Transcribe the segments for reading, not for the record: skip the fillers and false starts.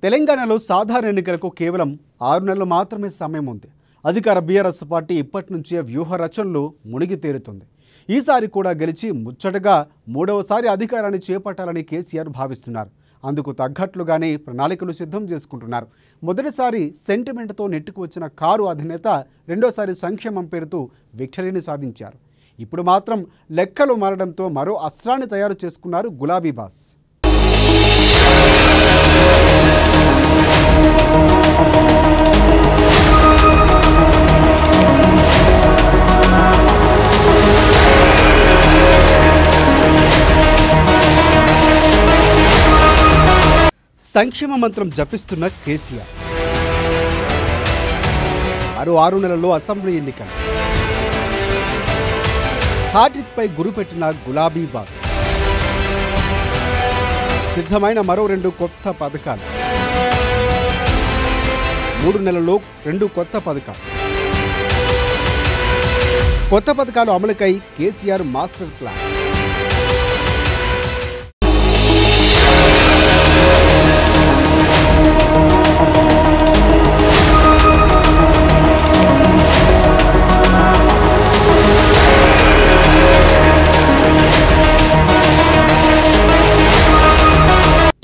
తెలంగాణలో సాధారణ ఎన్నికలకు కేవలం 6 నెలలు మాత్రమే సమయం ఉంది. అధికార బీఆర్ఎస్ పార్టీ ఇప్పటి నుంచే వ్యూహ రచనలో మునిగి తేలుతుంది. ఈసారి కూడా గెలిచి ముచ్చటగా మూడవసారి అధికారాన్ని చేపట్టాలని కేసీఆర్ భావిస్తున్నారు. అందుకు తగ్గట్లుగానే ప్రణాళికలు సిద్ధం చేసుకుంటున్నారు. మొదటిసారి సెంటిమెంట్తో నెట్టుకు వచ్చిన కారు అధినేత రెండోసారి సంక్షేమం పేరుతో విక్టరీని సాధించారు. ఇప్పుడు మాత్రం లెక్కలు మారడంతో మరో అస్త్రాన్ని తయారు చేసుకున్నారు గులాబీ బాస్. సంక్షేమ మంత్రం జపిస్తున్న కేసీఆర్ మరో 6 నెలల్లో అసెంబ్లీ ఎన్నికలు. హ్యాట్రిక్ పై గురిపెట్టిన గులాబీ బాస్. సిద్ధమైన మరో 2 కొత్త పథకాలు. 3 నెలల్లో 2 కొత్త పథకాలు. కొత్త పథకాలు అమలుకై కేసీఆర్ మాస్టర్ ప్లాన్.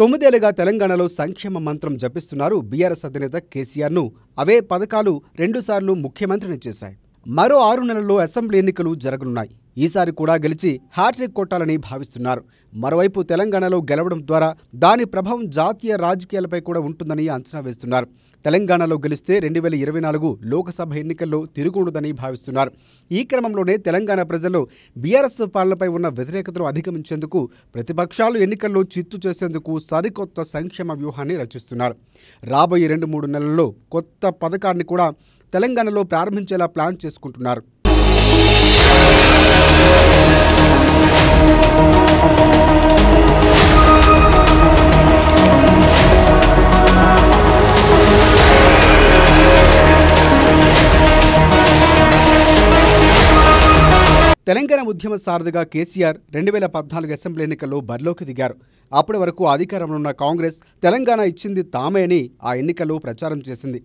తొమ్మిదేళ్లుగా తెలంగాణలో సంక్షేమ మంత్రం జపిస్తున్నారు బీఆర్ఎస్ అధినేత కేసీఆర్ను. అవే పథకాలు 2 సార్లు ముఖ్యమంత్రిని చేశాయి. మరో 6 నెలల్లో అసెంబ్లీ ఎన్నికలు జరగనున్నాయి. ఈసారి కూడా గెలిచి హ్యాట్రిక్ కొట్టాలని భావిస్తున్నారు. మరోవైపు తెలంగాణలో గెలవడం ద్వారా దాని ప్రభావం జాతీయ రాజకీయాలపై కూడా ఉంటుందని అంచనా వేస్తున్నారు. తెలంగాణలో గెలిస్తే 2024 లోక్సభ ఎన్నికల్లో తిరుగుండదని భావిస్తున్నారు. ఈ క్రమంలోనే తెలంగాణ ప్రజల్లో బీఆర్ఎస్ పాలనపై ఉన్న వ్యతిరేకతను అధిగమించేందుకు ప్రతిపక్షాలు ఎన్నికల్లో చిత్తు చేసేందుకు సరికొత్త సంక్షేమ వ్యూహాన్ని రచిస్తున్నారు. రాబోయే 2-3 నెలల్లో కొత్త పథకాన్ని కూడా తెలంగాణలో ప్రారంభించేలా ప్లాన్ చేసుకుంటున్నారు. తెలంగాణ ఉద్యమ సారథిగా కేసీఆర్ 2014 అసెంబ్లీ ఎన్నికల్లో బరిలోకి దిగారు. అప్పటి వరకు అధికారంలో ఉన్న కాంగ్రెస్ తెలంగాణ ఇచ్చింది తామే అని ఆ ఎన్నికల్లో ప్రచారం చేసింది.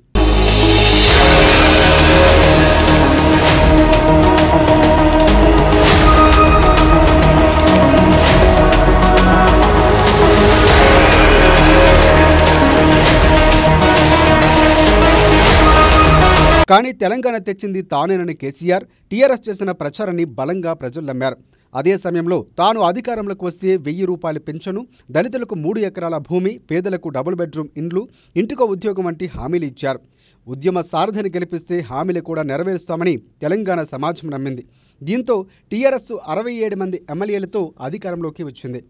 కానీ తెలంగాణ తెచ్చింది తానేనని కేసీఆర్ టీఆర్ఎస్ చేసిన ప్రచారాన్ని బలంగా ప్రజలు నమ్మారు. అదే సమయంలో తాను అధికారంలోకి వస్తే 1000 రూపాయల పెన్షను, దళితులకు 3 ఎకరాల భూమి, పేదలకు డబుల్ బెడ్రూమ్ ఇండ్లు, ఇంటికో ఉద్యోగం వంటి హామీలు ఇచ్చారు. ఉద్యమ సారథిని గెలిపిస్తే హామీలు కూడా నెరవేరుస్తామని తెలంగాణ సమాజం నమ్మింది. దీంతో టీఆర్ఎస్ 67 మంది ఎమ్మెల్యేలతో అధికారంలోకి వచ్చింది.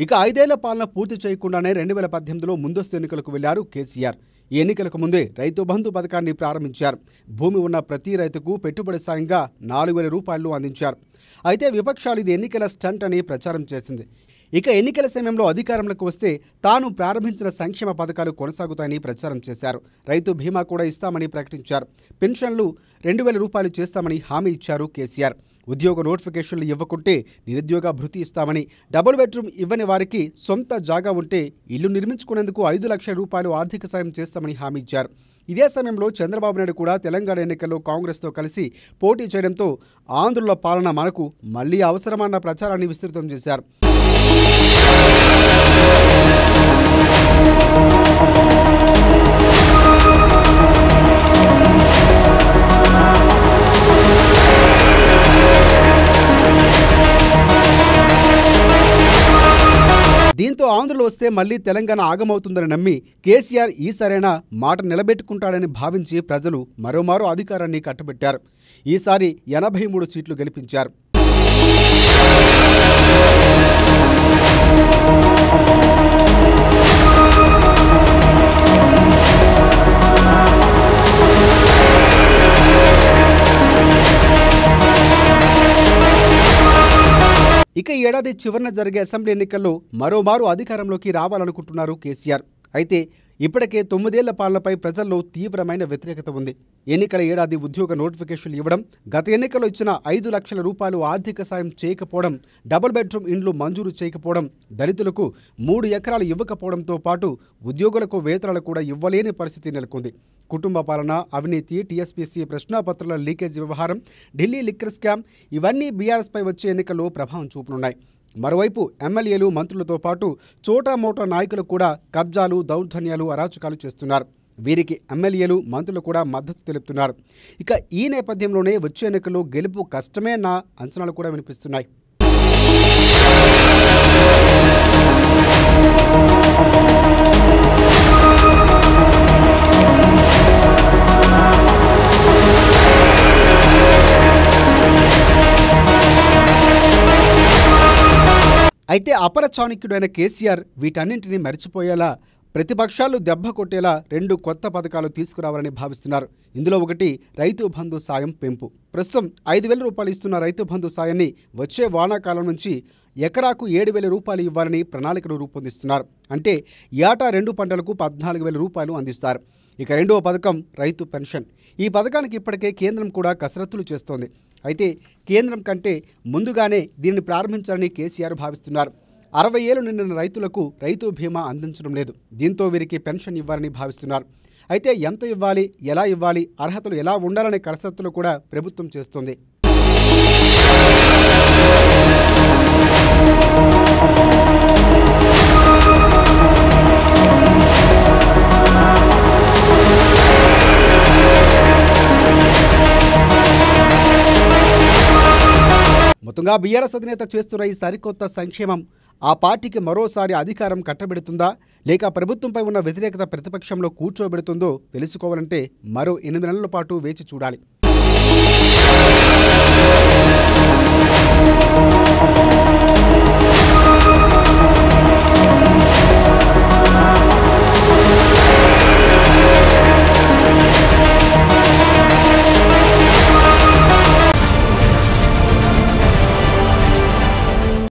ఇక 5 ఏళ్ల పాలన పూర్తి చేయకుండానే 2018లో ముందస్తు ఎన్నికలకు వెళ్లారు కేసీఆర్. ఈ ఎన్నికలకు ముందే రైతు బంధు పథకాన్ని ప్రారంభించారు. భూమి ఉన్న ప్రతి రైతుకు పెట్టుబడి సాయంగా 4000 రూపాయలు అందించారు. అయితే విపక్షాలు ఇది ఎన్నికల స్టంట్ అని ప్రచారం చేసింది. ఇక ఎన్నికల సమయంలో అధికారంలోకి వస్తే తాను ప్రారంభించిన సంక్షేమ పథకాలు కొనసాగుతాయని ప్రచారం చేశారు. రైతు బీమా కూడా ఇస్తామని ప్రకటించారు. పెన్షన్లు 2000 రూపాయలు చేస్తామని హామీ ఇచ్చారు కేసీఆర్. ఉద్యోగ నోటిఫికేషన్లు ఇవ్వకుంటే నిరుద్యోగ భృతి ఇస్తామని, డబుల్ బెడ్రూమ్ ఇవ్వని వారికి సొంత జాగా ఉంటే ఇల్లు నిర్మించుకునేందుకు 5 లక్షల రూపాయలు ఆర్థిక సాయం చేస్తామని హామీ ఇచ్చారు. ఇదే సమయంలో చంద్రబాబు నాయుడు కూడా తెలంగాణ ఎన్నికల్లో కాంగ్రెస్తో కలిసి పోటీ చేయడంతో ఆంధ్రుల పాలన మనకు మళ్లీ అవసరమన్న ప్రచారాన్ని విస్తృతం చేశారు. దీంతో ఆంధ్రలో వస్తే మళ్లీ తెలంగాణ ఆగమవుతుందని నమ్మి కేసీఆర్ ఈసారైనా మాట నిలబెట్టుకుంటాడని భావించి ప్రజలు మరోమారో అధికారాన్ని కట్టబెట్టారు. ఈసారి 83 సీట్లు గెలిపించారు. ఇక ఈ ఏడాది చివరన జరిగే అసెంబ్లీ ఎన్నికల్లో మరోమారు అధికారంలోకి రావాలనుకుంటున్నారు కేసీఆర్. అయితే ఇప్పటికే 9 ఏళ్ల పాలనపై ప్రజల్లో తీవ్రమైన వ్యతిరేకత ఉంది. ఎన్నికల ఏడాది ఉద్యోగ నోటిఫికేషన్లు ఇవ్వడం, గత ఎన్నికల్లో ఇచ్చిన 5 లక్షల రూపాయలు ఆర్థిక సాయం చేయకపోవడం, డబుల్ బెడ్రూమ్ ఇండ్లు మంజూరు చేయకపోవడం, దళితులకు 3 ఎకరాలు ఇవ్వకపోవడంతో పాటు ఉద్యోగులకు వేతనాలు కూడా ఇవ్వలేని పరిస్థితి నెలకొంది. కుటుంబ పాలన, అవినీతి, టీఎస్పీసీ ప్రశ్నాపత్రాల లీకేజ్ వ్యవహారం, ఢిల్లీ లిక్కర్ స్కామ్ ఇవన్నీ బీఆర్ఎస్పై వచ్చే ఎన్నికల్లో ప్రభావం చూపనున్నాయి. మరోవైపు ఎమ్మెల్యేలు, మంత్రులతో పాటు చోటామోటా నాయకులు కూడా కబ్జాలు, దౌర్జన్యాలు, అరాచకాలు చేస్తున్నారు. వీరికి ఎమ్మెల్యేలు, మంత్రులు కూడా మద్దతు తెలుపుతున్నారు. ఇక ఈ నేపథ్యంలోనే వచ్చే ఎన్నికల్లో గెలుపు కష్టమే అన్న అంచనాలు కూడా వినిపిస్తున్నాయి. అయితే అపర చాణక్యుడైన కేసీఆర్ వీటన్నింటినీ మరిచిపోయేలా, ప్రతిపక్షాలు దెబ్బ కొట్టేలా 2 కొత్త పథకాలు తీసుకురావాలని భావిస్తున్నారు. ఇందులో ఒకటి రైతు బంధు సాయం పెంపు. ప్రస్తుతం 5,000 రూపాయలు ఇస్తున్న రైతు బంధు సాయాన్ని వచ్చే వానాకాలం నుంచి ఎకరాకు 7,000 రూపాయలు ఇవ్వాలని ప్రణాళికను రూపొందిస్తున్నారు. అంటే ఏటా 2 పంటలకు 14,000 రూపాయలు అందిస్తారు. ఇక రెండవ పథకం రైతు పెన్షన్. ఈ పథకానికి ఇప్పటికే కేంద్రం కూడా కసరత్తులు చేస్తోంది. అయితే కేంద్రం కంటే ముందుగానే దీనిని ప్రారంభించాలని కేసీఆర్ భావిస్తున్నారు. 60 ఏళ్లు నిండిన రైతులకు రైతు బీమా అందించడం లేదు. దీంతో వీరికి పెన్షన్ ఇవ్వాలని భావిస్తున్నారు. అయితే ఎంత ఇవ్వాలి, ఎలా ఇవ్వాలి, అర్హతలు ఎలా ఉండాలనే కసరత్తులు కూడా ప్రభుత్వం చేస్తోంది. మొత్తంగా బీఆర్ఎస్ అధినేత చేస్తున్న ఈ సరికొత్త సంక్షేమం ఆ పార్టీకి మరోసారి అధికారం కట్టబెడుతుందా, లేక ప్రభుత్వంపై ఉన్న వ్యతిరేకత ప్రతిపక్షంలో కూర్చోబెడుతుందో తెలుసుకోవాలంటే మరో 8 నెలల పాటు వేచి చూడాలి.